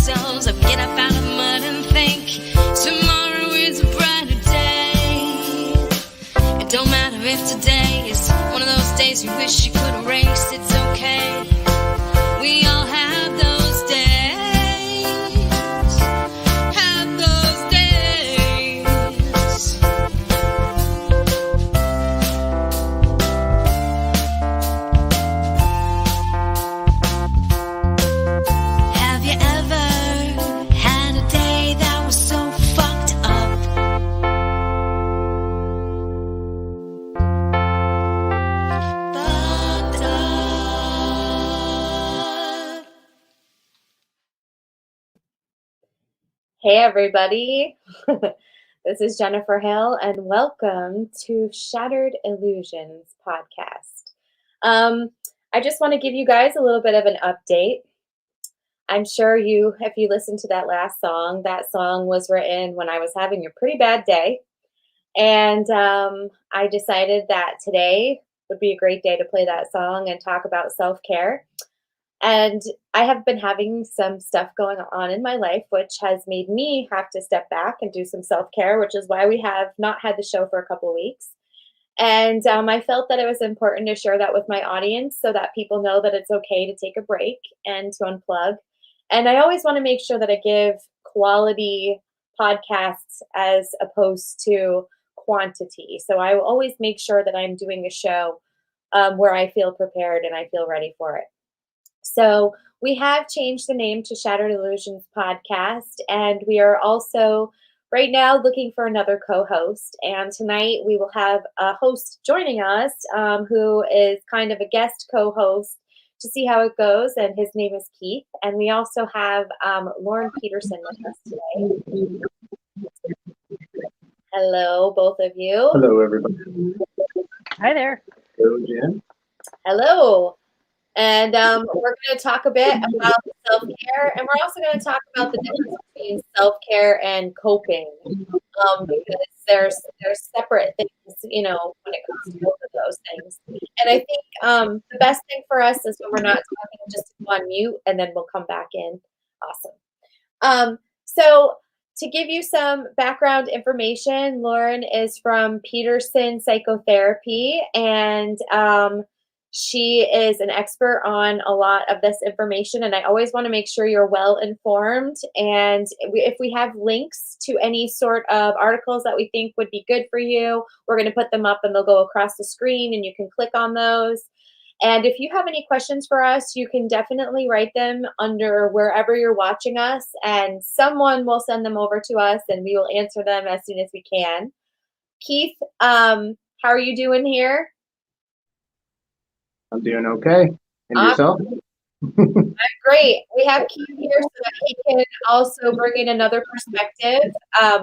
ourselves up, get up out of mud and think tomorrow is a brighter day. It don't matter if today is one of those days you wish you could erase. It's okay. We all have those days. Have those days. Have you ever had a day that was so fucked up? Fucked up. Hey everybody, this is Jennifer Hill and welcome to Shattered Illusions podcast. I just want to give you guys a little bit of an update. I'm sure if you listened to that last song, that song was written when I was having a pretty bad day. And I decided that today would be a great day to play that song and talk about self-care. And I have been having some stuff going on in my life, which has made me have to step back and do some self-care, which is why we have not had the show for a couple of weeks. And I felt that it was important to share that with my audience so that people know that it's okay to take a break and to unplug. And I always want to make sure that I give quality podcasts as opposed to quantity. So I will always make sure that I'm doing a show where I feel prepared and I feel ready for it. So we have changed the name to Shattered Illusions Podcast, and we are also right now looking for another co-host. And tonight we will have a host joining us who is kind of a guest co-host to see how it goes, and his name is Keith. And we also have Lauren Pedersen with us today. Hello, both of you. Hello, everybody. Hi there. Hello, Jen. Hello. And we're going to talk a bit about self-care, and we're also going to talk about the difference between self-care and coping, because there's separate things, when it comes to both of those things. And I think the best thing for us is when we're not talking, just to go on mute, and then we'll come back in. Awesome. So to give you some background information, Lauren is from Pedersen Psychotherapy, and she is an expert on a lot of this information, and I always want to make sure you're well informed. And if we have links to any sort of articles that we think would be good for you, we're going to put them up and they'll go across the screen and you can click on those. And if you have any questions for us, you can definitely write them under wherever you're watching us, and someone will send them over to us and we will answer them as soon as we can. Keith, how are you doing here? I'm doing okay. And yourself? I'm great. We have Keith here so that he can also bring in another perspective. I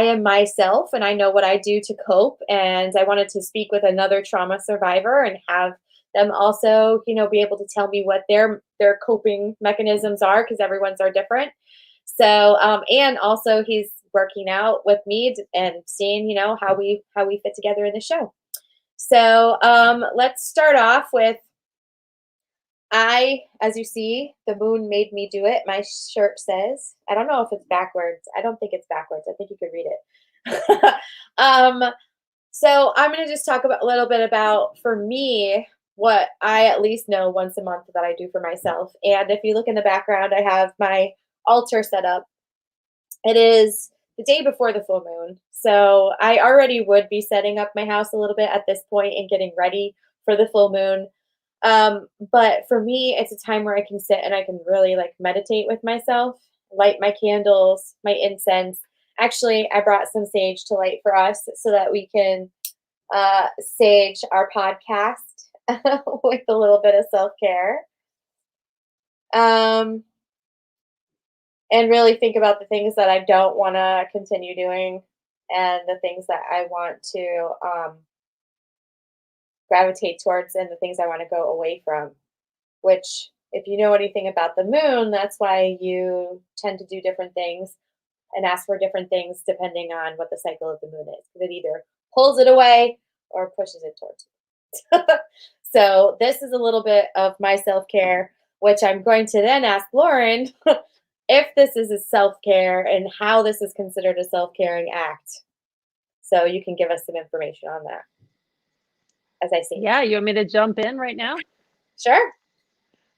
am myself and I know what I do to cope, and I wanted to speak with another trauma survivor and have them also, be able to tell me what their coping mechanisms are, because everyone's are different. So, and also he's working out with me and seeing, how we fit together in the show. So let's start off with, as you see, the moon made me do it. My shirt says, I don't know if it's backwards. I don't think it's backwards. I think you could read it. So I'm going to just talk a little bit about, for me, what I at least know once a month that I do for myself. And if you look in the background, I have my altar set up. It is the day before the full moon. So I already would be setting up my house a little bit at this point and getting ready for the full moon. But for me, it's a time where I can sit and I can really meditate with myself, light my candles, my incense. Actually, I brought some sage to light for us so that we can sage our podcast with a little bit of self-care. And really think about the things that I don't want to continue doing and the things that I want to gravitate towards and the things I want to go away from, which, if you know anything about the moon, that's why you tend to do different things and ask for different things depending on what the cycle of the moon is. It either pulls it away or pushes it towards you. So this is a little bit of my self-care, which I'm going to then ask Lauren if this is a self-care and how this is considered a self-caring act. So you can give us some information on that as I see. Yeah, you want me to jump in right now? Sure.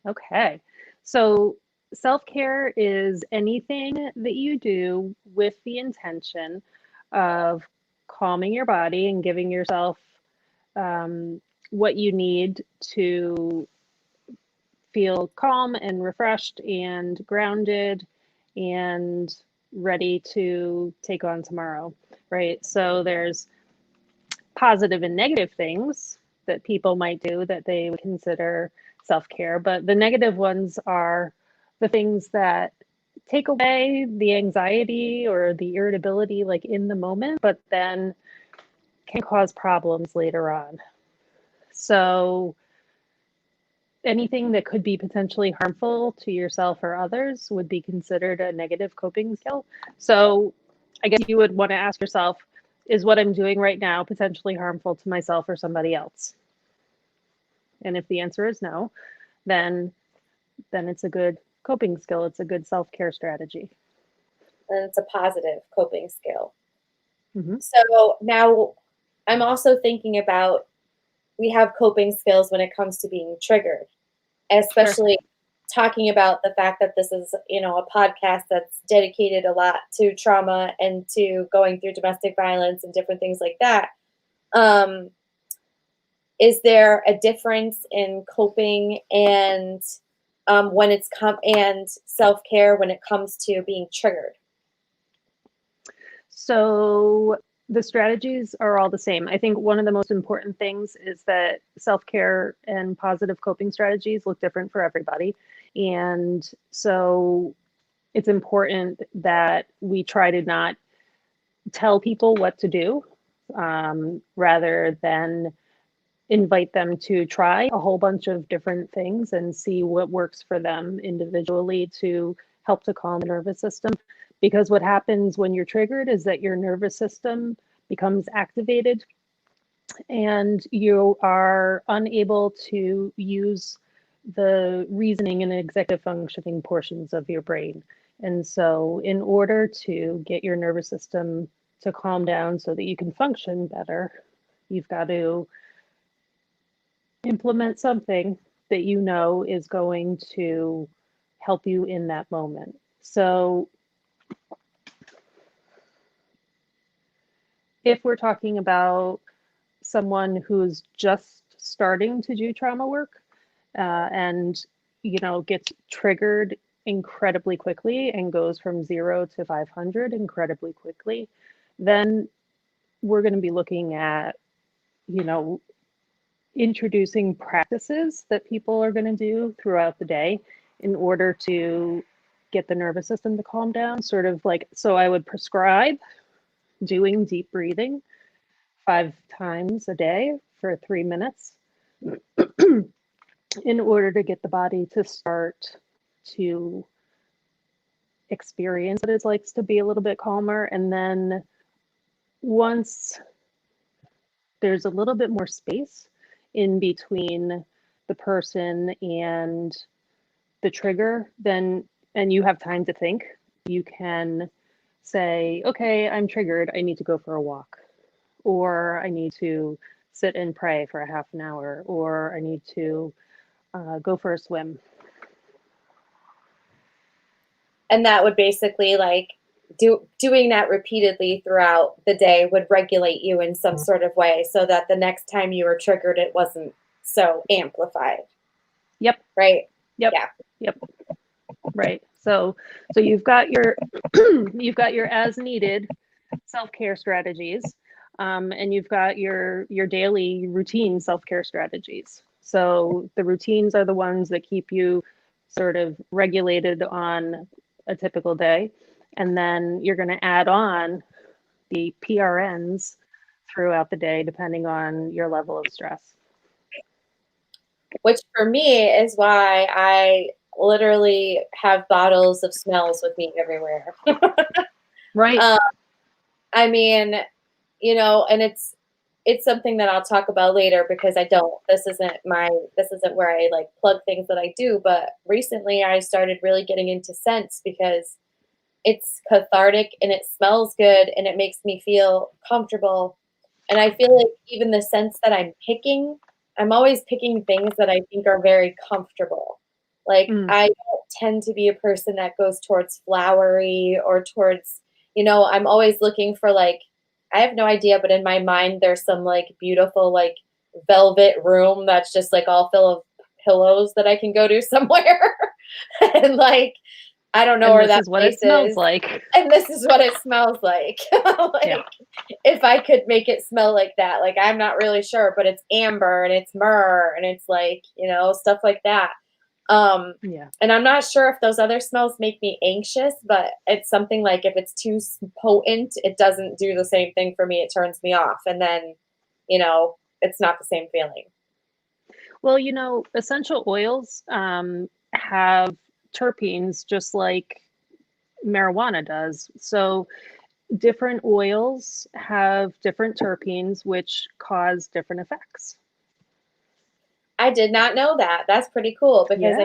Okay. So self-care is anything that you do with the intention of calming your body and giving yourself what you need to feel calm and refreshed and grounded and ready to take on tomorrow, right? So there's positive and negative things that people might do that they would consider self-care, but the negative ones are the things that take away the anxiety or the irritability like in the moment, but then can cause problems later on. So anything that could be potentially harmful to yourself or others would be considered a negative coping skill. So I guess you would want to ask yourself, is what I'm doing right now potentially harmful to myself or somebody else? And if the answer is no, then it's a good coping skill. It's a good self-care strategy. And it's a positive coping skill. Mm-hmm. So now I'm also thinking about, we have coping skills when it comes to being triggered, especially talking about the fact that this is, a podcast that's dedicated a lot to trauma and to going through domestic violence and different things like that. Is there a difference in coping and when it's and self-care when it comes to being triggered? So the strategies are all the same. I think one of the most important things is that self-care and positive coping strategies look different for everybody. And so it's important that we try to not tell people what to do, rather than invite them to try a whole bunch of different things and see what works for them individually to help to calm the nervous system. Because what happens when you're triggered is that your nervous system becomes activated and you are unable to use the reasoning and executive functioning portions of your brain. And so in order to get your nervous system to calm down so that you can function better, you've got to implement something that you know is going to help you in that moment. So if we're talking about someone who's just starting to do trauma work, and gets triggered incredibly quickly and goes from 0 to 500 incredibly quickly, then we're going to be looking at introducing practices that people are going to do throughout the day in order to get the nervous system to calm down. Sort of like, so I would prescribe doing deep breathing 5 times a day for 3 minutes in order to get the body to start to experience what it's like to be a little bit calmer. And then once there's a little bit more space in between the person and the trigger, then, and you have time to think, you can say, okay, I'm triggered, I need to go for a walk, or I need to sit and pray for a half an hour, or I need to go for a swim. And that would basically doing that repeatedly throughout the day would regulate you in some sort of way so that the next time you were triggered, it wasn't so amplified. Yep. Right. Yep. Yeah. Yep. Right. So you've got your you've got your as needed self-care strategies, and you've got your daily routine self-care strategies. So the routines are the ones that keep you sort of regulated on a typical day, and then you're going to add on the PRNs throughout the day depending on your level of stress. Which for me is why I literally have bottles of smells with me everywhere. Right. I mean, and it's it's something that I'll talk about later because this isn't where I like plug things that I do. But recently I started really getting into scents because it's cathartic and it smells good and it makes me feel comfortable. And I feel like even the scents that I'm always picking things that I think are very comfortable. Like I don't tend to be a person that goes towards flowery or towards, I'm always looking for like, I have no idea, but in my mind, there's some like beautiful, like velvet room that's just like all full of pillows that I can go to somewhere. And like, I don't know and where that is what place it smells is. like. And this is what it smells like. Like, if I could make it smell like that, like, I'm not really sure, but it's amber and it's myrrh and it's like, stuff like that. And I'm not sure if those other smells make me anxious, but it's something like if it's too potent, it doesn't do the same thing for me. It turns me off. And then, it's not the same feeling. Well, essential oils have terpenes just like marijuana does. So different oils have different terpenes, which cause different effects. I did not know that. That's pretty cool because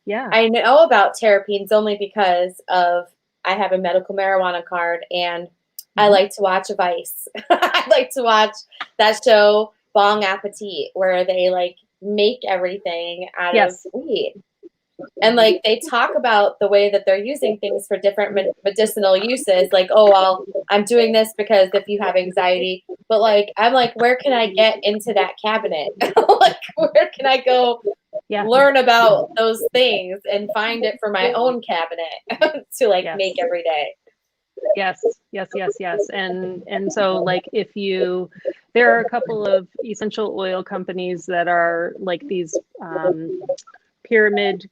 Yeah. I know about terpenes only because I have a medical marijuana card and I like to watch Vice. I like to watch that show Bong Appetit where they like make everything out of weed. And like they talk about the way that they're using things for different medicinal uses. Like, oh, well, I'm doing this because if you have anxiety, but like, I'm like, where can I get into that cabinet? Like, where can I go learn about those things and find it for my own cabinet to like make every day? Yes. And so like there are a couple of essential oil companies that are like these pyramid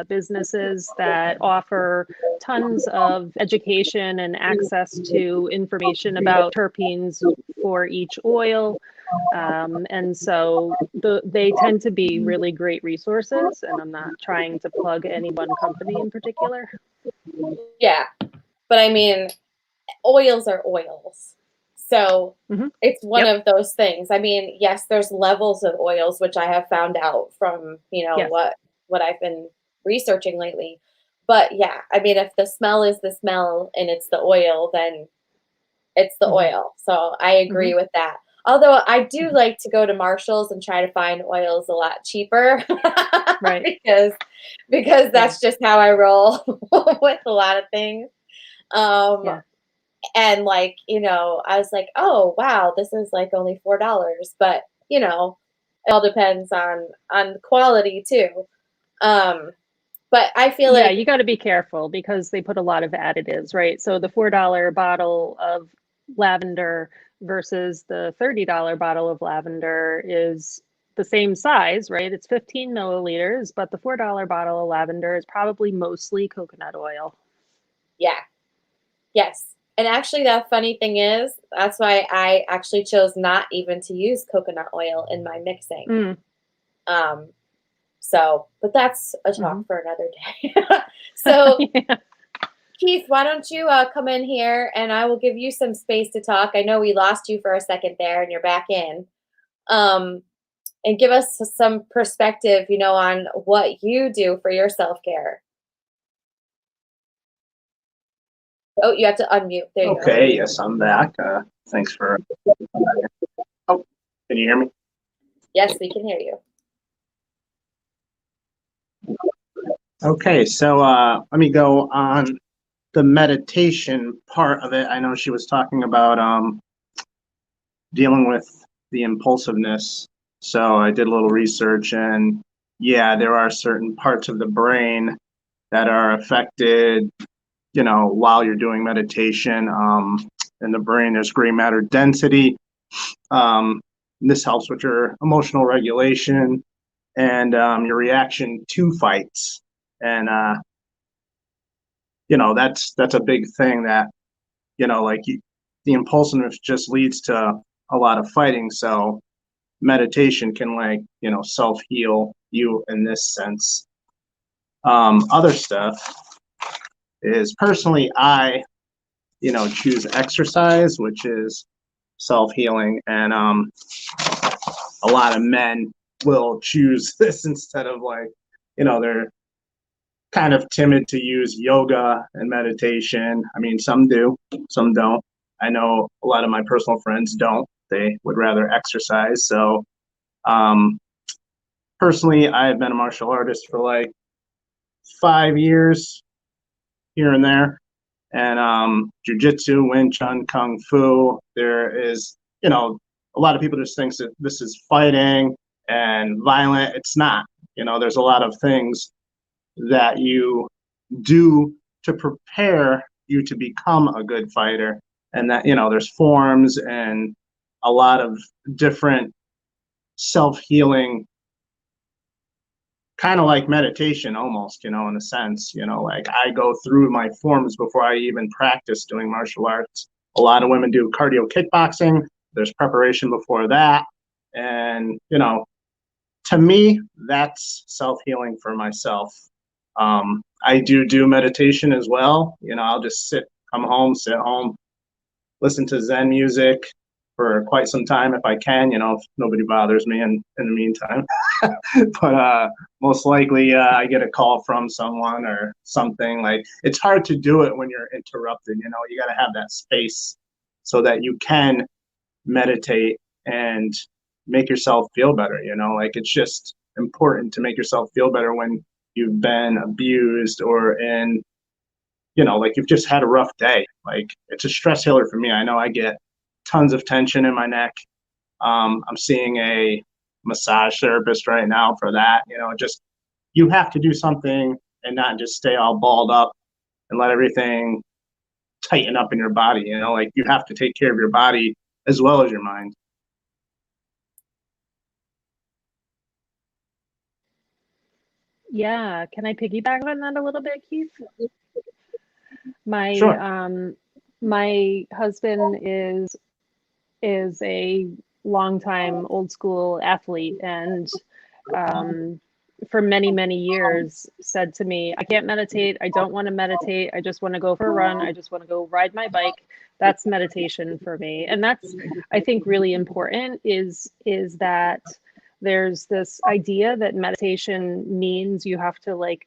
businesses that offer tons of education and access to information about terpenes for each oil. And so they tend to be really great resources. And I'm not trying to plug any one company in particular. Yeah. But I mean, oils are oils. So it's one of those things. I mean, yes, there's levels of oils, which I have found out from, what I've been researching lately. But yeah, I mean, if the smell is the smell and it's the oil, then it's the oil. So I agree with that. Although I do like to go to Marshall's and try to find oils a lot cheaper. Right. because that's just how I roll with a lot of things. And like, I was like, oh wow, this is like only $4. But it all depends on the quality too. But I feel like you got to be careful because they put a lot of additives, right? So the $4 bottle of lavender versus the $30 bottle of lavender is the same size, right? It's 15 milliliters, but the $4 bottle of lavender is probably mostly coconut oil. Yeah. Yes. And actually, the funny thing is, that's why I actually chose not even to use coconut oil in my mixing. But that's a talk for another day. So, Keith, why don't you come in here and I will give you some space to talk. I know we lost you for a second there and you're back in. And give us some perspective, on what you do for your self-care. Oh, you have to unmute. There you go. Okay, yes, I'm back. Thanks for... Oh, can you hear me? Yes, we can hear you. Okay, so let me go on the meditation part of it. I know she was talking about dealing with the impulsiveness. So I did a little research and yeah, there are certain parts of the brain that are affected, while you're doing meditation. In the brain, there's gray matter density. This helps with your emotional regulation and your reaction to fights. And, that's a big thing that, the impulsiveness just leads to a lot of fighting. So meditation can self-heal you in this sense. Other stuff is personally, I choose exercise, which is self-healing, and a lot of men will choose this instead of, like, they're kind of timid to use yoga and meditation. I mean, some do, some don't. I know a lot of my personal friends don't. They would rather exercise. So personally, I've been a martial artist for like 5 years here and there. And jiu-jitsu, Wing Chun, Kung Fu. There is, a lot of people just think that this is fighting and violent. It's not. There's a lot of things that you do to prepare you to become a good fighter. And that, there's forms and a lot of different self-healing, kind of like meditation almost, in a sense. Like, I go through my forms before I even practice doing martial arts. A lot of women do cardio kickboxing. There's preparation before that. And, to me, that's self-healing for myself. I do meditation as well. I'll just sit home, listen to Zen music for quite some time if I can, if nobody bothers me in the meantime. But most likely I get a call from someone or something. Like, it's hard to do it when you're interrupted. You got to have that space so that you can meditate and make yourself feel better. Like, it's just important to make yourself feel better when you've been abused or like you've just had a rough day. Like, it's a stress healer for me. I know I get tons of tension in my neck. I'm seeing a massage therapist right now for that. Just, you have to do something and not just stay all balled up and let everything tighten up in your body. Like, you have to take care of your body as well as your mind. Yeah, can I piggyback on that a little bit, Keith? Sure. My husband is a longtime old school athlete, and for many years said to me, I can't meditate. I don't want to meditate. I just want to go for a run. I just want to go ride my bike. That's meditation for me. And that's, I think, really important is that there's this idea that meditation means you have to, like,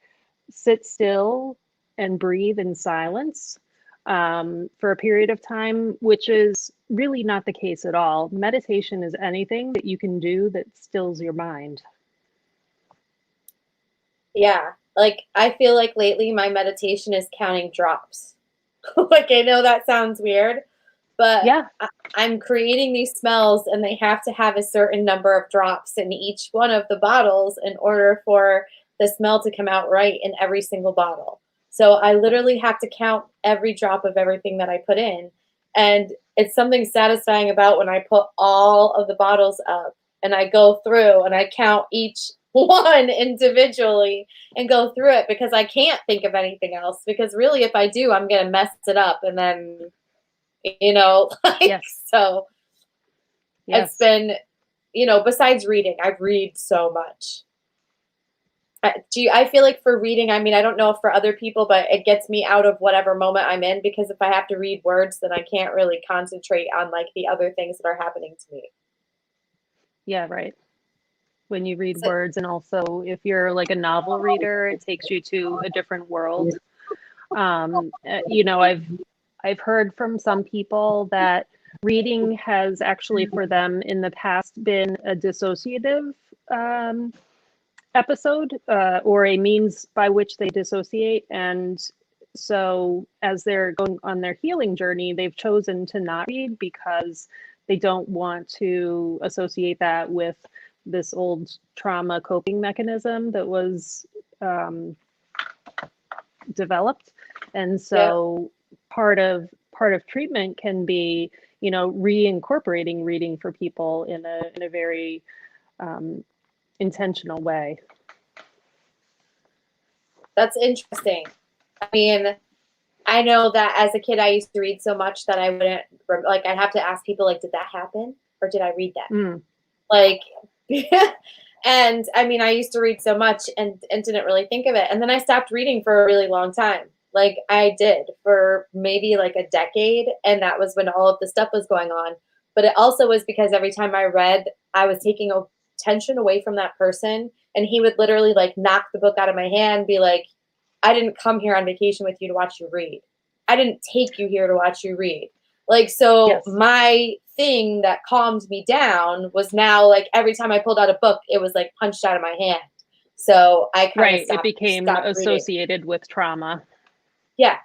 sit still and breathe in silence for a period of time, which is really not the case at all. Meditation is anything that you can do that stills your mind. Yeah. Like, I feel like lately my meditation is counting drops. Like, I know that sounds weird, but Yeah. I'm creating these smells and they have to have a certain number of drops in each one of the bottles in order for the smell to come out right in every single bottle. So I literally have to count every drop of everything that I put in. And it's something satisfying about when I put all of the bottles up and I go through and I count each one individually and go through it, because I can't think of anything else, because really, if I do, I'm going to mess it up. And then, like, Yes. So Yes. It's been, besides reading, I read so much. I feel like for reading, I mean, I don't know if for other people, but it gets me out of whatever moment I'm in, because if I have to read words, then I can't really concentrate on, like, the other things that are happening to me. Yeah, right. When you read So, words, and also if you're like a novel reader, it takes you to a different world. I've heard from some people that reading has actually for them in the past been a dissociative episode or a means by which they dissociate. And so as they're going on their healing journey, they've chosen to not read because they don't want to associate that with this old trauma coping mechanism that was developed. And so part of treatment can be, reincorporating reading for people in a very intentional way. That's interesting. I mean, I know that as a kid, I used to read so much that I wouldn't, like, I'd have to ask people, like, did that happen? Or did I read that? Like, and I mean, I used to read so much and didn't really think of it. And then I stopped reading for a really long time. Like, I did for maybe like a decade. And that was when all of the stuff was going on. But it also was because every time I read, I was taking attention away from that person, and he would literally like knock the book out of my hand, be like, I didn't come here on vacation with you to watch you read. I didn't take you here to watch you read. Like, so Yes. my thing that calmed me down was now like every time I pulled out a book, it was like punched out of my hand. So I kind of Right. It became stopped reading. associated with trauma. Yeah.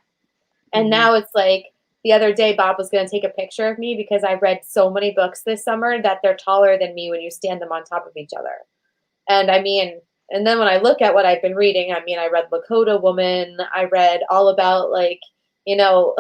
And Mhm. now it's like the other day, Bob was going to take a picture of me because I read so many books this summer that they're taller than me when you stand them on top of each other. And I mean, and then when I look at what I've been reading, I mean, I read Lakota Woman. I read all about like, you know,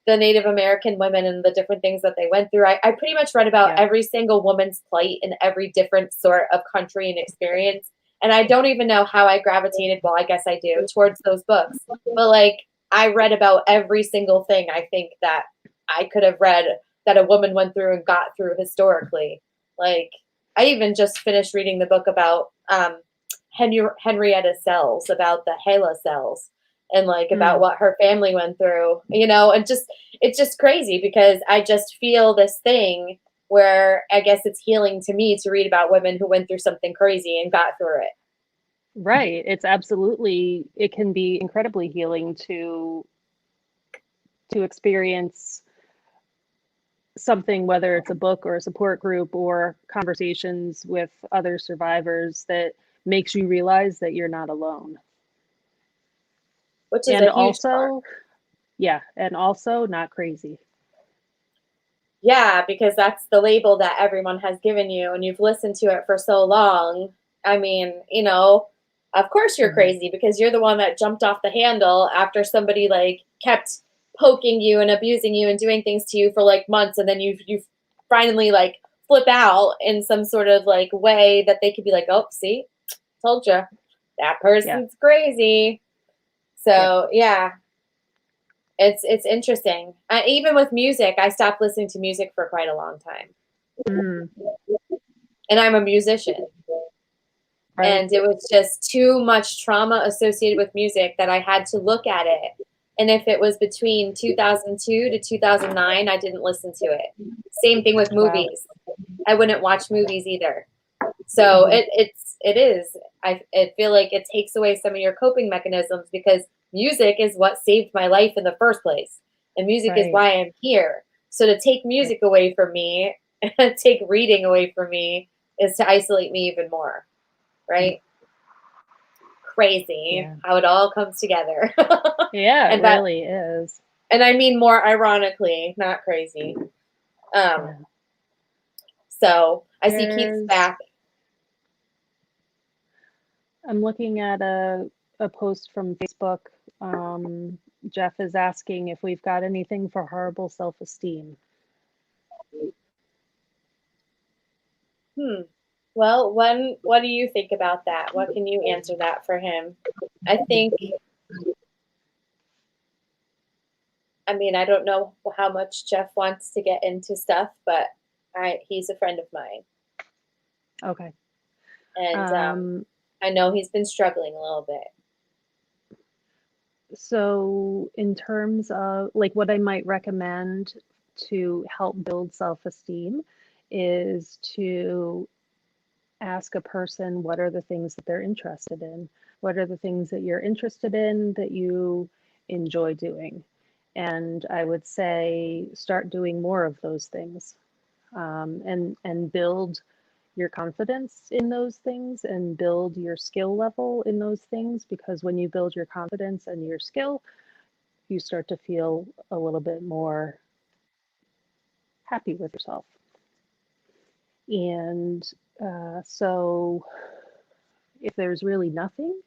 the Native American women and the different things that they went through. I pretty much read about Yeah. every single woman's plight in every different sort of country and experience. And I don't even know how I gravitated, well, I guess I do, towards those books. But like, I read about every single thing I think that I could have read that a woman went through and got through historically. Like, I even just finished reading the book about Henrietta Sells, about the HeLa cells, and like about what her family went through, you know, and just it's just crazy because I just feel this thing where I guess it's healing to me to read about women who went through something crazy and got through it. Right. It's absolutely, it can be incredibly healing to experience something, whether it's a book or a support group or conversations with other survivors, that makes you realize that you're not alone. Which is And a huge part. also, yeah, and also not crazy. Yeah, because that's the label that everyone has given you, and you've listened to it for so long. I mean, you know, of course you're crazy because you're the one that jumped off the handle after somebody like kept poking you and abusing you and doing things to you for like months, and then you finally like flip out in some sort of like way that they could be like, oh, see, told you, that person's crazy. So yeah, it's interesting. Even with music, I stopped listening to music for quite a long time. And I'm a musician. Right. And it was just too much trauma associated with music that I had to look at it. And if it was between 2002 to 2009, I didn't listen to it. Same thing with movies. I wouldn't watch movies either. So it is. I feel like it takes away some of your coping mechanisms because music is what saved my life in the first place. And music is why I'm here. So to take music away from me and take reading away from me is to isolate me even more. Right? Crazy how it all comes together. Yeah, and it really is. And I mean more ironically, not crazy. So I see Keith's back. I'm looking at a post from Facebook. Jeff is asking if we've got anything for horrible self-esteem. Well, what do you think about that? What can you answer that for him? I think, I mean, I don't know how much Jeff wants to get into stuff, but he's a friend of mine. Okay. And I know he's been struggling a little bit. So in terms of like what I might recommend to help build self-esteem is to ask a person what are the things that they're interested in. What are the things that you're interested in that you enjoy doing? And I would say start doing more of those things, and build your confidence in those things and build your skill level in those things, because when you build your confidence and your skill, you start to feel a little bit more happy with yourself. And so if there's really nothing,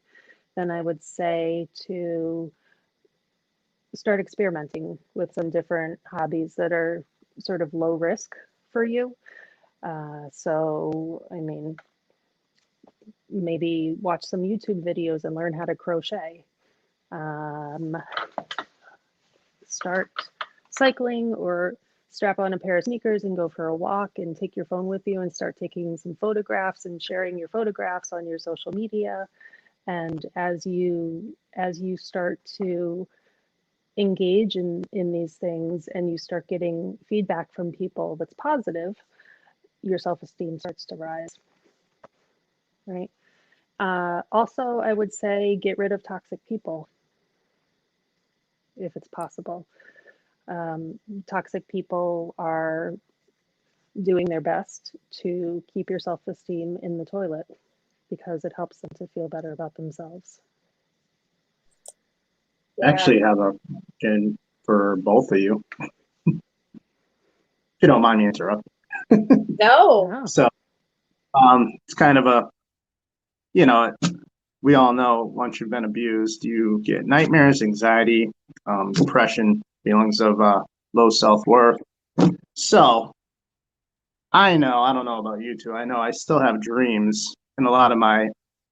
then I would say to start experimenting with some different hobbies that are sort of low risk for you. So, I mean, maybe watch some YouTube videos and learn how to crochet. Start cycling or strap on a pair of sneakers and go for a walk and take your phone with you and start taking some photographs and sharing your photographs on your social media. And as you start to engage in these things and you start getting feedback from people that's positive, your self-esteem starts to rise, right? Also, I would say get rid of toxic people if it's possible. Toxic people are doing their best to keep your self-esteem in the toilet because it helps them to feel better about themselves. I actually have a question for both of you. If you don't mind me interrupting. No. So it's kind of a, you know, we all know once you've been abused, you get nightmares, anxiety, depression, feelings of low self-worth. So I know, I don't know about you two, I know I still have dreams and a lot of my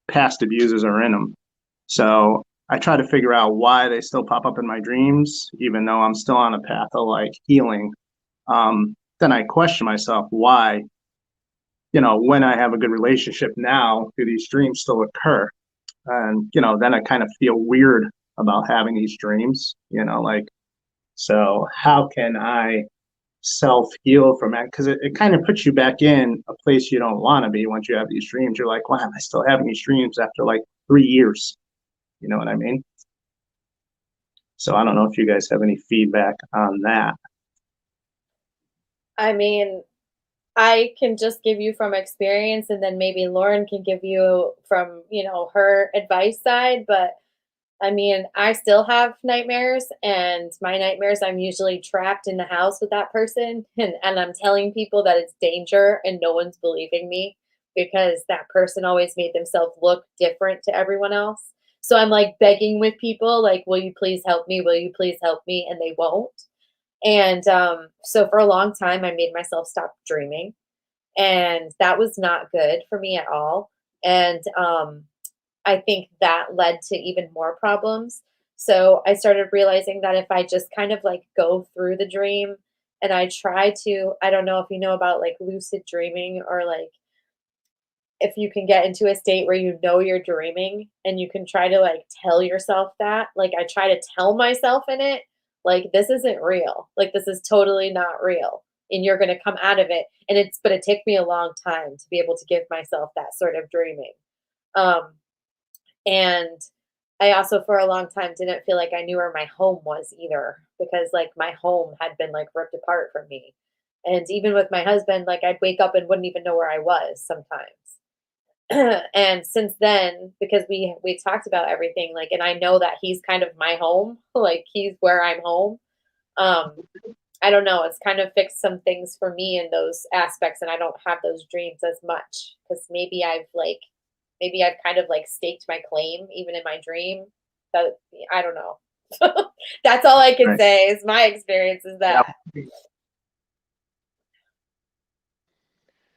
past abusers are in them. So I try to figure out why they still pop up in my dreams, even though I'm still on a path of like healing. Then I question myself why, when I have a good relationship now, do these dreams still occur? And, then I kind of feel weird about having these dreams, so how can I self-heal from that? Because it kind of puts you back in a place you don't want to be once you have these dreams. You're like, why am I still having these dreams after like 3 years? You know what I mean? So I don't know if you guys have any feedback on that. I mean, I can just give you from experience, and then maybe Lauren can give you from, her advice side. But I mean, I still have nightmares, and my nightmares, I'm usually trapped in the house with that person, and I'm telling people that it's danger, and no one's believing me because that person always made themselves look different to everyone else. So I'm like begging with people, like, will you please help me? Will you please help me? And they won't. And so for a long time, I made myself stop dreaming. And that was not good for me at all. And I think that led to even more problems. So I started realizing that if I just kind of like go through the dream and I try to, I don't know if you know about like lucid dreaming, or like if you can get into a state where you're dreaming and you can try to like tell yourself that. Like I try to tell myself in it, like this isn't real. Like this is totally not real. And you're gonna come out of it. But it took me a long time to be able to give myself that sort of dreaming. And I also for a long time didn't feel like I knew where my home was either, because like my home had been like ripped apart from me. And even with my husband, like I'd wake up and wouldn't even know where I was sometimes. And since then, because we talked about everything, like, and I know that he's kind of my home, like he's where I'm home. I don't know, it's kind of fixed some things for me in those aspects, and I don't have those dreams as much because maybe I've kind of like staked my claim even in my dream. That I don't know. That's all I can say is my experience is that. Yep.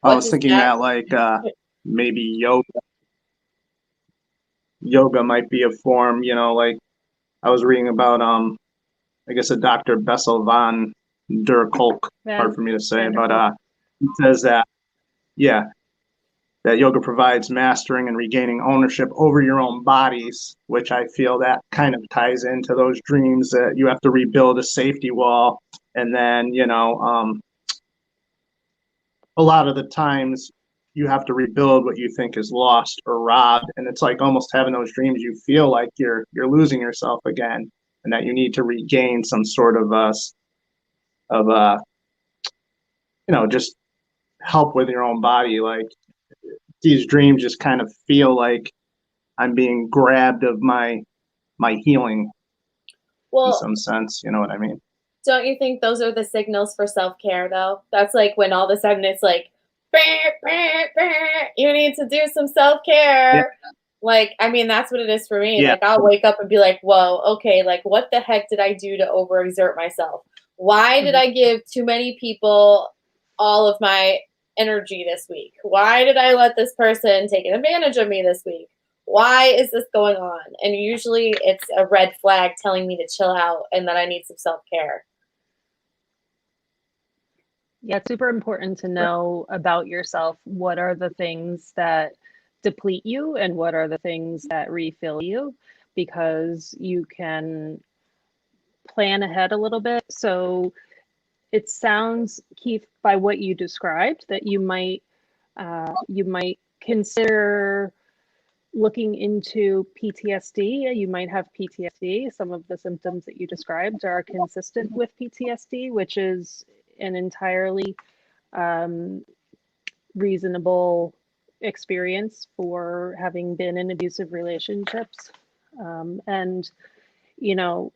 I was thinking that like maybe yoga might be a form, like I was reading about I guess a Dr. Bessel van der Kolk, hard for me to say, but he says that that yoga provides mastering and regaining ownership over your own bodies, which I feel that kind of ties into those dreams that you have to rebuild a safety wall. And then, a lot of the times you have to rebuild what you think is lost or robbed. And it's like almost having those dreams, you feel like you're losing yourself again, and that you need to regain some sort of just help with your own body. Like these dreams just kind of feel like I'm being grabbed of my healing in some sense. You know what I mean? Don't you think those are the signals for self-care though? That's like when all of a sudden it's like, bah, bah, bah, you need to do some self-care. Yeah. Like, I mean, that's what it is for me. Yeah. Like I'll wake up and be like, whoa, okay, like what the heck did I do to overexert myself? Why did I give too many people all of my energy this week? Why did I let this person take advantage of me this week? Why is this going on? And usually it's a red flag telling me to chill out and that I need some self-care. Yeah, it's super important to know about yourself. What are the things that deplete you and what are the things that refill you? Because you can plan ahead a little bit. So it sounds, Keith, by what you described, that you might consider looking into PTSD. You might have PTSD. Some of the symptoms that you described are consistent with PTSD, which is an entirely reasonable experience for having been in abusive relationships. And, you know,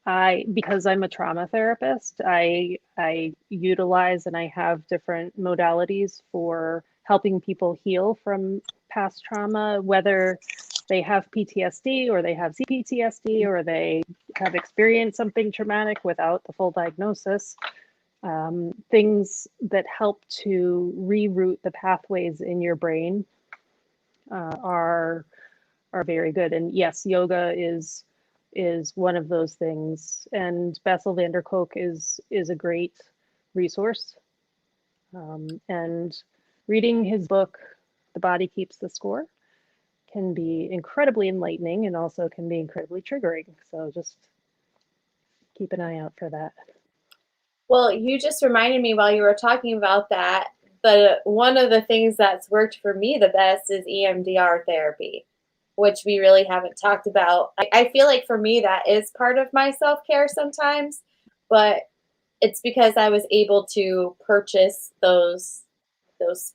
because I'm a trauma therapist, I utilize and I have different modalities for helping people heal from past trauma, whether they have PTSD or they have cptsd or they have experienced something traumatic without the full diagnosis. Things that help to reroute the pathways in your brain are very good. And yes, yoga is one of those things. And Bessel van der Kolk is a great resource. And reading his book, The Body Keeps the Score, can be incredibly enlightening and also can be incredibly triggering. So just keep an eye out for that. Well, you just reminded me while you were talking about that, but one of the things that's worked for me the best is EMDR therapy, which we really haven't talked about. I feel like for me that is part of my self-care sometimes, but it's because I was able to purchase those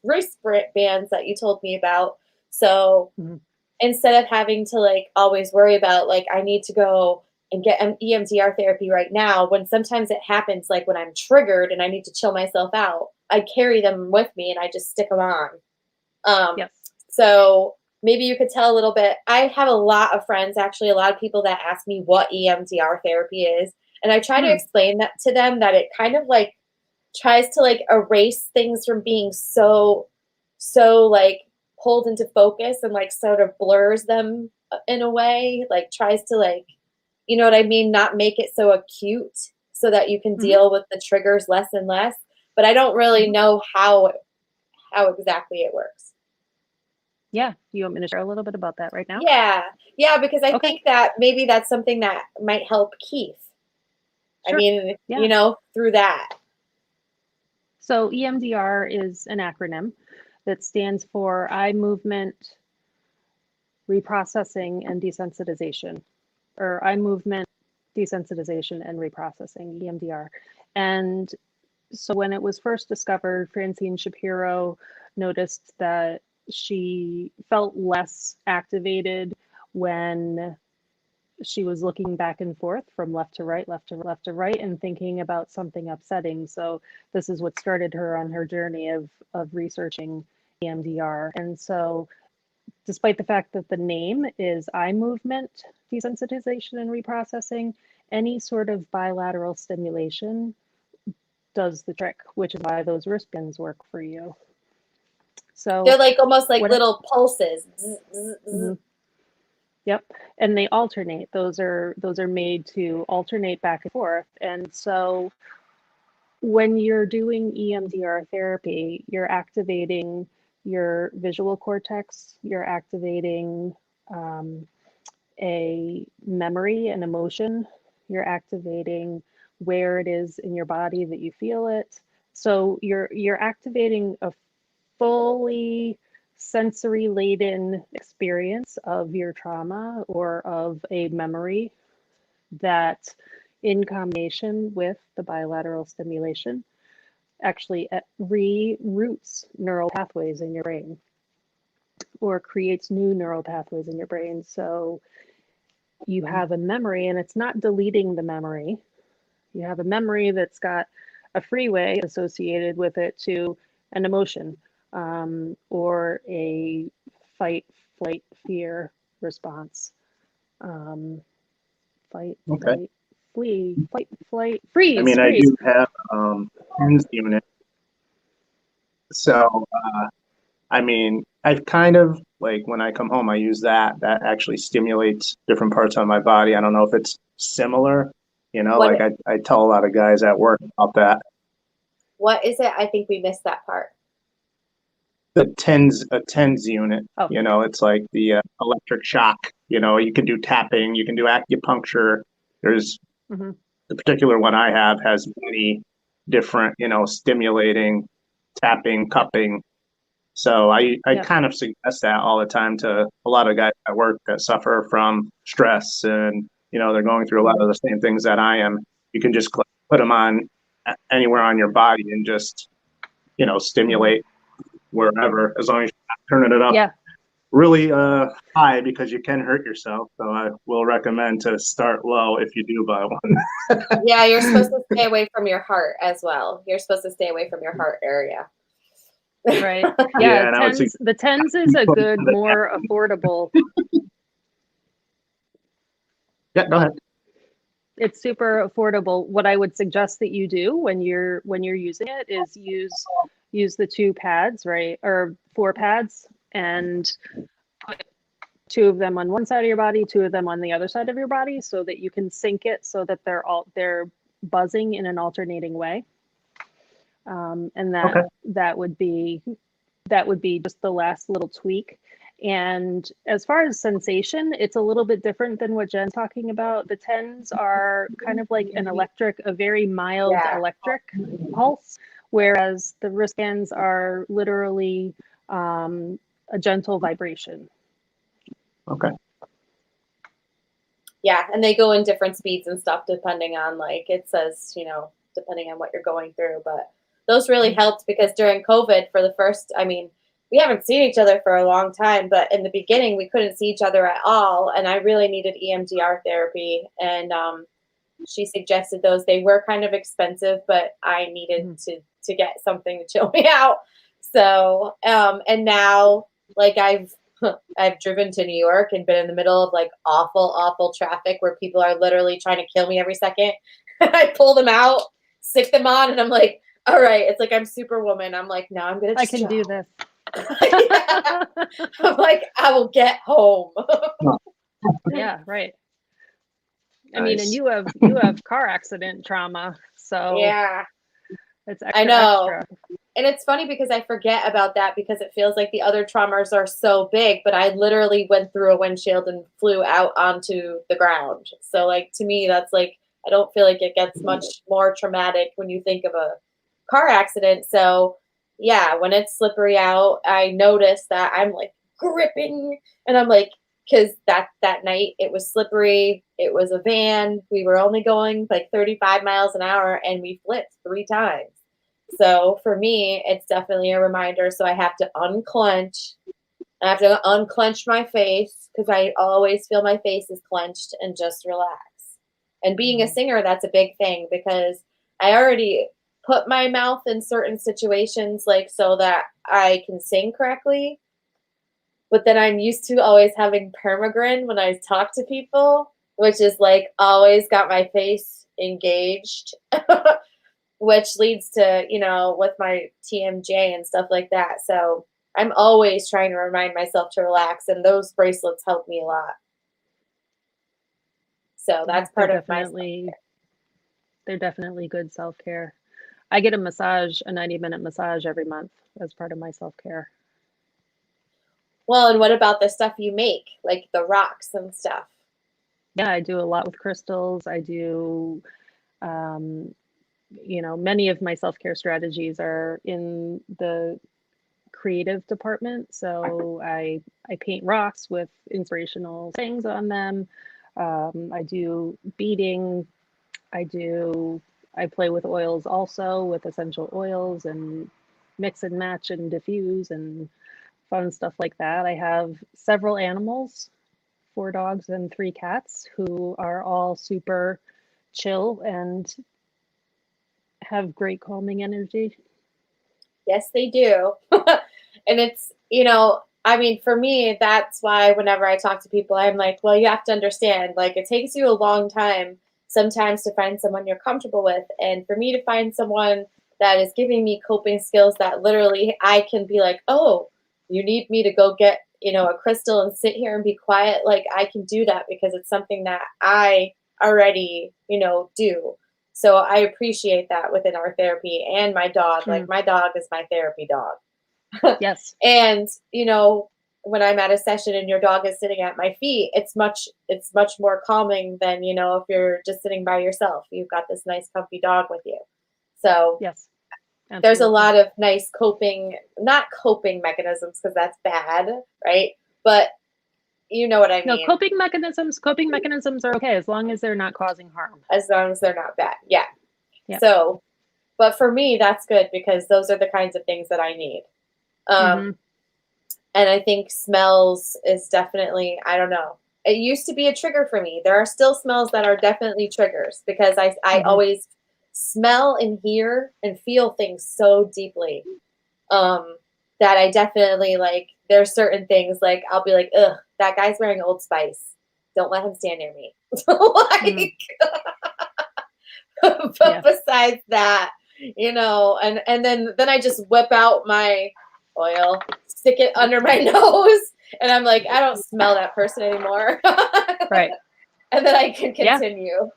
wristbands that you told me about. So instead of having to like always worry about like I need to go and get EMDR therapy right now, when sometimes it happens like when I'm triggered and I need to chill myself out, I carry them with me and I just stick them on. Yes. So maybe you could tell a little bit. I have a lot of friends, actually, a lot of people that ask me what EMDR therapy is. And I try to explain that to them, that it kind of like tries to like erase things from being so like pulled into focus and like sort of blurs them in a way, like tries to like, you know what I mean? Not make it so acute so that you can deal with the triggers less and less. But I don't really know how exactly it works. Yeah. You want me to share a little bit about that right now? Yeah, because I think that maybe that's something that might help Keith. Sure. I mean, you know, through that. So EMDR is an acronym that stands for eye movement reprocessing and desensitization, or eye movement desensitization and reprocessing, EMDR. And so when it was first discovered, Francine Shapiro noticed that she felt less activated when she was looking back and forth from left to right, left to right, and thinking about something upsetting. So this is what started her on her journey of researching EMDR. And so despite the fact that the name is eye movement desensitization and reprocessing, any sort of bilateral stimulation does the trick, which is why those wristbands work for you. So they're like almost like little pulses. Yep, and they alternate. Those are made to alternate back and forth. And so when you're doing EMDR therapy, you're activating your visual cortex, you're activating a memory and emotion, you're activating where it is in your body that you feel it. So you're activating a fully sensory laden experience of your trauma or of a memory that, in combination with the bilateral stimulation, actually reroutes neural pathways in your brain or creates new neural pathways in your brain. So you have a memory, and it's not deleting the memory. You have a memory that's got a freeway associated with it to an emotion or a fight, flight, fear response. Fight, flight, flee, fight, flight, freeze. I mean, freeze. I do have TENS unit. So, I mean, I've kind of, like, when I come home, I use that. That actually stimulates different parts of my body. I don't know if it's similar, you know, like I tell a lot of guys at work about that. What is it? I think we missed that part. A TENS unit, you know, it's like the electric shock, you know, you can do tapping, you can do acupuncture, There's Hmm. the particular one I have has many different, stimulating, tapping, cupping. So I Yep. kind of suggest that all the time to a lot of guys at work that suffer from stress and, they're going through a lot of the same things that I am. You can just put them on anywhere on your body and just, Hmm. stimulate wherever, as long as you're not turning it up Yeah. really high, because you can hurt yourself. So I will recommend to start low if you do buy one. Yeah, you're supposed to stay away from your heart as well. You're supposed to stay away from your heart area. Right. Yeah. Yeah, and I would suggest The tens is a good, more affordable. Yeah, go ahead. It's super affordable. What I would suggest that you do when you're using it is use the 2 pads, right? Or 4 pads, and put 2 of them on one side of your body, 2 of them on the other side of your body, so that you can sync it so that they're buzzing in an alternating way. And Okay. that would be just the last little tweak. And as far as sensation, it's a little bit different than what Jen's talking about. The tens are kind of like a very mild Yeah. electric pulse, whereas the wristbands are literally a gentle vibration. Okay. Yeah, and they go in different speeds and stuff depending on, like, it says, depending on what you're going through. But those really helped because during COVID, for the first, we haven't seen each other for a long time, but in the beginning we couldn't see each other at all, and I really needed Emdr therapy, and she suggested those. They were kind of expensive, but I needed to get something to chill me out. So, and now, like, I've driven to New York and been in the middle of like awful traffic where people are literally trying to kill me every second. I pull them out, stick them on, and I'm like, all right. It's like I'm Superwoman. I'm like, now I'm gonna just I can do this. Yeah. I'm like, I will get home. Yeah, right. I Nice. mean, and you have car accident trauma, so Yeah, it's I know. extra. And it's funny because I forget about that because it feels like the other traumas are so big, but I literally went through a windshield and flew out onto the ground. So, like, to me, that's like, I don't feel like it gets much more traumatic when you think of a car accident. So, yeah, when it's slippery out, I notice that I'm like gripping, and I'm like, because that night it was slippery. It was a van. We were only going like 35 miles an hour, and we flipped 3 times. So for me, it's definitely a reminder. So I have to unclench. I have to unclench my face because I always feel my face is clenched and just relax. And being a singer, that's a big thing because I already put my mouth in certain situations like so that I can sing correctly. But then I'm used to always having permagrin when I talk to people, which is like always got my face engaged. Which leads to, with my TMJ and stuff like that. So I'm always trying to remind myself to relax, and those bracelets help me a lot. So that's part of my self-care. They're definitely good self-care. I get a 90-minute massage every month as part of my self-care. Well, and what about the stuff you make, like the rocks and stuff? Yeah, I do a lot with crystals. I do, many of my self-care strategies are in the creative department. So I paint rocks with inspirational things on them. I do beading. I play with oils also, with essential oils, and mix and match and diffuse and fun stuff like that. I have several animals, 4 dogs and 3 cats, who are all super chill and have great calming energy. Yes, they do. And it's, for me, that's why whenever I talk to people, I'm like, well, you have to understand, like, it takes you a long time sometimes to find someone you're comfortable with. And for me to find someone that is giving me coping skills that literally I can be like, oh, you need me to go get, a crystal and sit here and be quiet. Like, I can do that because it's something that I already, do. So I appreciate that within our therapy. And my dog, like, my dog is my therapy dog. Yes. And, when I'm at a session and your dog is sitting at my feet, it's much more calming than, you know, if you're just sitting by yourself. You've got this nice comfy dog with you. So Yes, there's a absolutely. lot of nice not coping mechanisms, because that's bad, right? But you know what I No, mean. coping mechanisms are okay as long as they're not causing harm. As long as they're not bad. Yeah. Yeah. So, but for me, that's good, because those are the kinds of things that I need. Mm-hmm. And I think smells is definitely, I don't know. It used to be a trigger for me. There are still smells that are definitely triggers, because I Mm-hmm. always smell and hear and feel things so deeply, that I definitely, like, there's certain things, like, I'll be like, ugh, that guy's wearing Old Spice. Don't let him stand near me. Mm. But Yeah. besides that, you know, and then I just whip out my oil, stick it under my nose, and I'm like, I don't smell that person anymore. Right. And then I can Yeah. continue.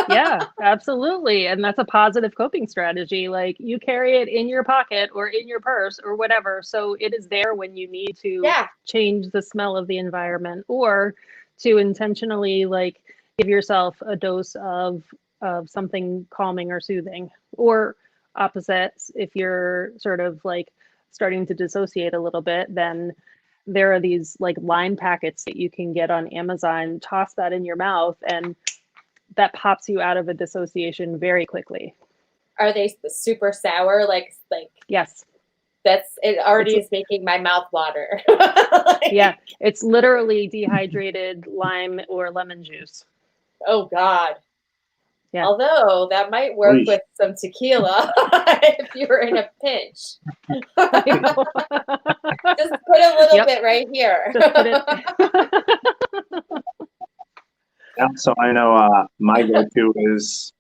Yeah, absolutely. And that's a positive coping strategy. Like, you carry it in your pocket or in your purse or whatever. So it is there when you need to Yeah. change the smell of the environment, or to intentionally, like, give yourself a dose of something calming or soothing. Or opposites, if you're sort of like starting to dissociate a little bit, then there are these like lime packets that you can get on Amazon. Toss that in your mouth and that pops you out of a dissociation very quickly. Are they super sour? Like Yes. that's it It's already is making my mouth water. Like, yeah, it's literally dehydrated lime or lemon juice. oh God. Yeah. Although that might work Oy. with some tequila if you're in a pinch. I know. Just put a little Yep. bit right here. Just put it. So I know my go-to is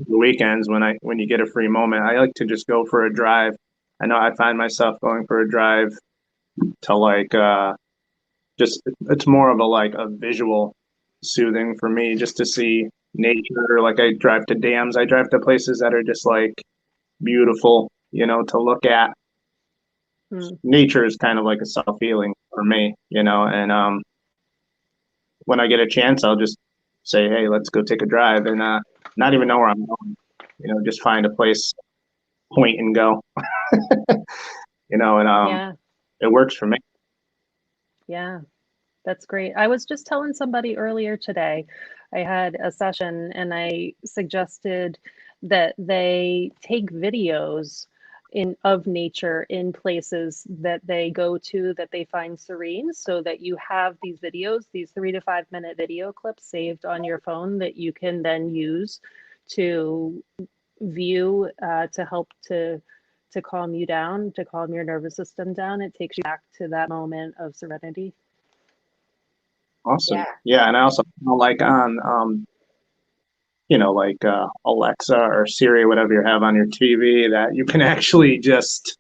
the weekends when you get a free moment. I like to just go for a drive. I know I find myself going for a drive to like just it's more of a like a visual soothing for me, just to see nature. Like I drive to dams, I drive to places that are just like beautiful, you know, to look at. Hmm. Nature is kind of like a self-healing for me, you know, and when I get a chance, I'll just say, hey, let's go take a drive, and not even know where I'm going, you know, just find a place, point and go, you know, and Yeah. it works for me. Yeah. That's great. I was just telling somebody earlier today, I had a session and I suggested that they take videos of nature in places that they go to that they find serene, so that you have these videos, these 3 to 5 minute video clips saved on your phone that you can then use to view, to help to calm you down, to calm your nervous system down. It takes you back to that moment of serenity. Awesome. Yeah. Yeah, and I also like on you know, like Alexa or Siri, whatever you have on your TV, that you can actually just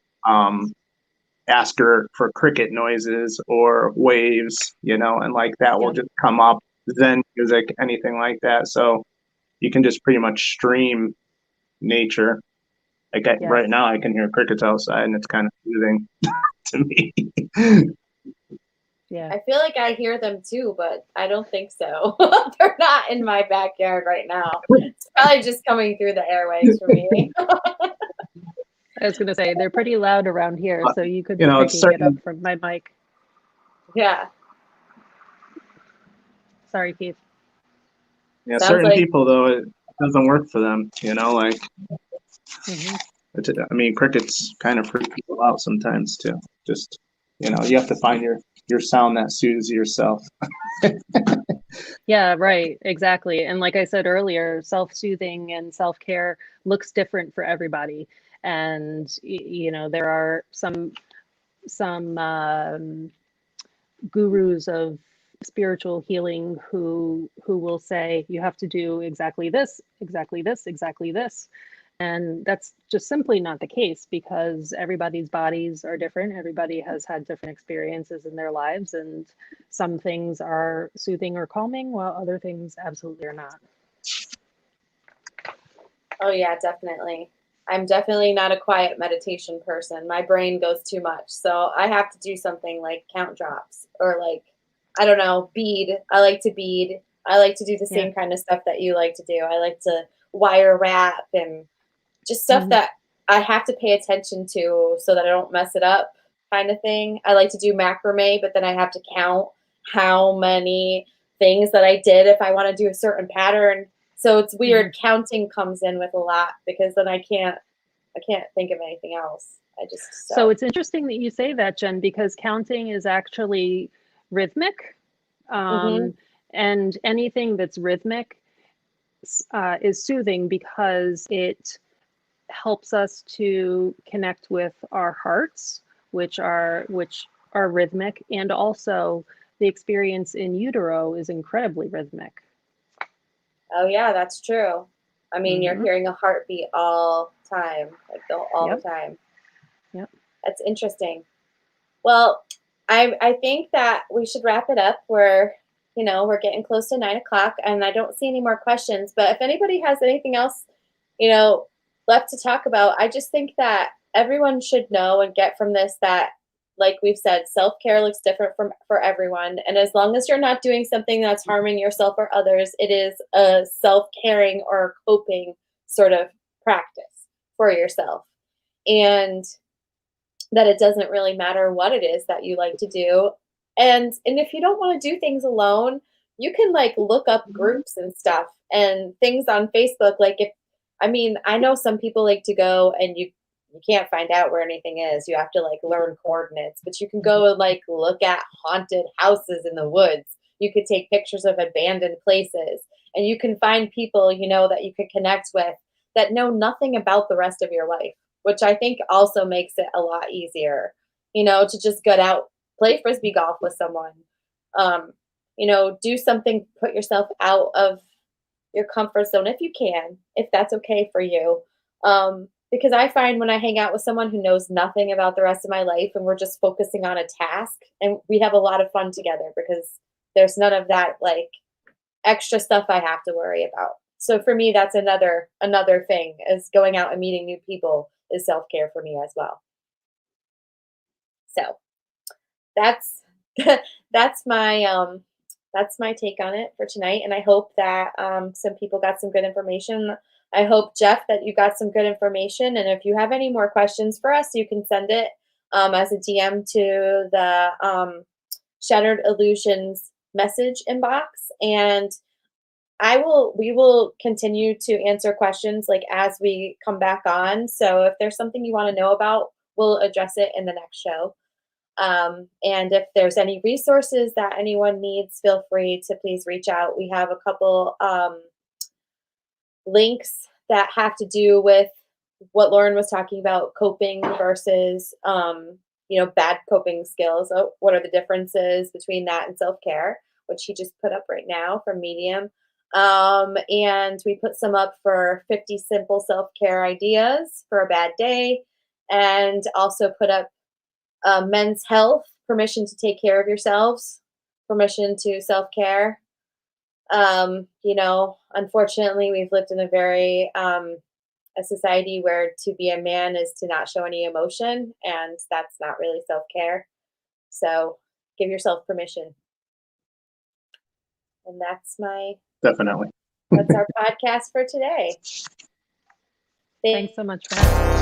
ask her for cricket noises or waves, you know, and like that will Yeah. just come up, Zen music, anything like that. So you can just pretty much stream nature. Like Yes. right now, I can hear crickets outside, and it's kind of soothing to me. Yeah. I feel like I hear them too, but I don't think so. They're not in my backyard right now. It's probably just coming through the airways for me. I was going to say they're pretty loud around here, so you could You be know, it's picking it up certain, from my mic. Yeah. Sorry, Keith. yeah, Sounds certain like, people though, it doesn't work for them. You know, like Hmm. I mean, crickets kind of freak people out sometimes too. Just you know, you have to find your sound that soothes yourself. Yeah, right. Exactly. And like I said earlier, self-soothing and self-care looks different for everybody. And you know, there are some gurus of spiritual healing who will say you have to do exactly this, exactly this, exactly this. And that's just simply not the case, because everybody's bodies are different. Everybody has had different experiences in their lives, and some things are soothing or calming, while other things absolutely are not. oh yeah, definitely. I'm definitely not a quiet meditation person. My brain goes too much. So I have to do something like count drops or like, I don't know, bead. I like to bead. I like to do the Yeah. same kind of stuff that you like to do. I like to wire wrap and just stuff that I have to pay attention to so that I don't mess it up kind of thing. I like to do macrame, but then I have to count how many things that I did if I want to do a certain pattern. So it's weird. Counting comes in with a lot because then I can't think of anything else. So it's interesting that you say that, Jen, because counting is actually rhythmic. And anything that's rhythmic is soothing because it helps us to connect with our hearts, which are rhythmic, and also the experience in utero is incredibly rhythmic. Oh yeah, that's true. I mean, you're hearing a heartbeat all time, like all the time. Yep. That's interesting. Well, I think that we should wrap it up. We're getting close to 9 o'clock, and I don't see any more questions. But if anybody has anything else, left to talk about, I just think that everyone should know and get from this that, like we've said, self-care looks different for everyone. And as long as you're not doing something that's harming yourself or others, it is a self-caring or coping sort of practice for yourself. And that it doesn't really matter what it is that you like to do. And if you don't want to do things alone, you can like look up groups and stuff and things on Facebook. Like I know some people like to go and you can't find out where anything is. You have to like learn coordinates, but you can go and like look at haunted houses in the woods. You could take pictures of abandoned places, and you can find people, that you could connect with that know nothing about the rest of your life, which I think also makes it a lot easier, to just get out, play Frisbee golf with someone, do something, put yourself out of your comfort zone if you can, if that's okay for you. Because I find when I hang out with someone who knows nothing about the rest of my life and we're just focusing on a task, and we have a lot of fun together because there's none of that like extra stuff I have to worry about. So for me, that's another thing is going out and meeting new people is self-care for me as well. So that's my take on it for tonight. And I hope that some people got some good information. I hope, Jeff, that you got some good information. And if you have any more questions for us, you can send it as a DM to the Shattered Illusions message inbox. And we will continue to answer questions like as we come back on. So if there's something you want to know about, we'll address it in the next show. And if there's any resources that anyone needs, feel free to please reach out. We have a couple links that have to do with what Lauren was talking about, coping versus, bad coping skills. Oh, what are the differences between that and self-care, which he just put up right now from Medium. And we put some up for 50 simple self-care ideas for a bad day, and also put up men's health, permission to take care of yourselves, permission to self-care. Unfortunately, we've lived in a very a society where to be a man is to not show any emotion, and that's not really self-care. So give yourself permission. And that's definitely. That's our podcast for today. Thanks so much for having me.